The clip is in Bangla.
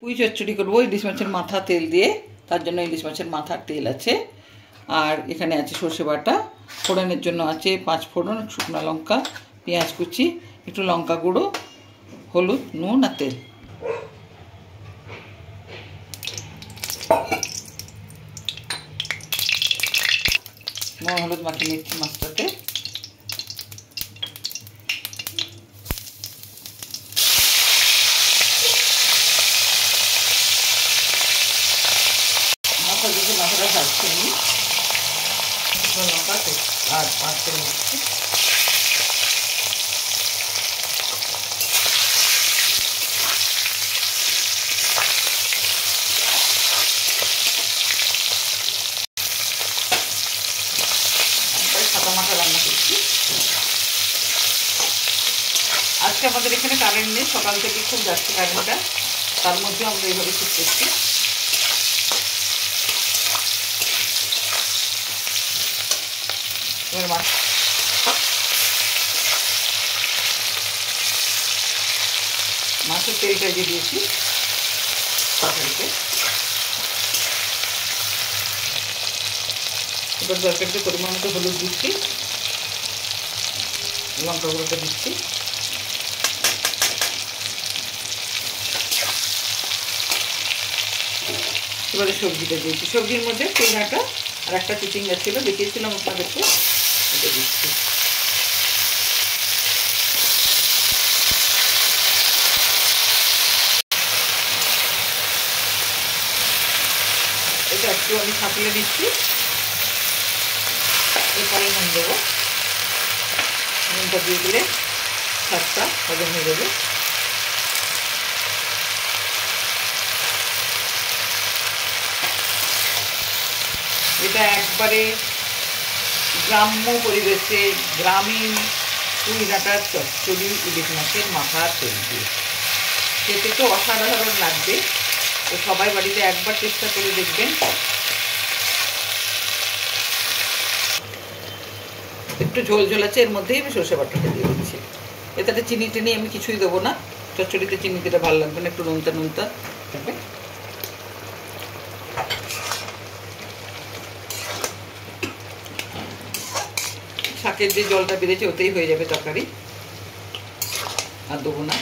পুঁই চচ্চড়ি করবো ইলিশ মাছের মাথা তেল দিয়ে, তার জন্য ইলিশ মাছের মাথার তেল আছে। আর এখানে আছে সর্ষে বাটা, ফোড়নের জন্য আছে 5 ফোড়ন, শুকনো লঙ্কা, পেঁয়াজ কুচি, একটু লঙ্কা গুঁড়ো, হলুদ, নুন আর তেল। নুন হলুদ মাখিয়ে নিচ্ছি মাছটাতে। মাথাটা ভাজছি আমি, লঙ্কা আর 5 তেল নিচ্ছি। সাদা মাথা রান্না করছি। আজকে আমাদের এখানে কারেন্ট নেই, সকাল থেকে খুব যাচ্ছে কারেন্টটা, তার মধ্যে আমরা এইভাবে ঠিক করছি। এবার মাছের তেলটা দিয়ে দিয়েছি তরকারিতে। এবার তরকারিতে পরিমাণ মতো হলুদ দিচ্ছি, লঙ্কা গুঁড়োটা দিচ্ছি। এবারে সবজিটা দিয়েছি, সবজির মধ্যে পেঁয়াটা আর একটা চিচিঙ্গা ছিল, দেখিয়েছিলাম আপনাদেরকে, এটা দিচ্ছি। এটা একটু আমি ছাপিয়ে দিচ্ছি, এরপরে নুন দেবো। নুনটা দিয়ে দিলে স্বাদটা হজম হয়ে যাবে। এটা একবারে গ্রাম্য পরিবেশে গ্রামীণ পুঁই ডাঁটার চচ্চড়ি ইলিশ মাছের মাথা তেল দিয়ে খেতে তো অসাধারণ লাগবে। তো সবাই বাড়িতে একবার চেষ্টা করে দেখবেন। একটু ঝোল ঝোল আছে, এর মধ্যেই আমি সর্ষে বাটাটা দিয়ে দিচ্ছি। এটাতে চিনি টিনি আমি কিছুই দেবো না, চচ্চড়িতে চিনি দিলে ভালো লাগবে না, একটু নুনতা নুনতা থাকবে। শাকের যে জলটা বেড়েছে ওতেই হয়ে যাবে তরকারি, আর দেবো না।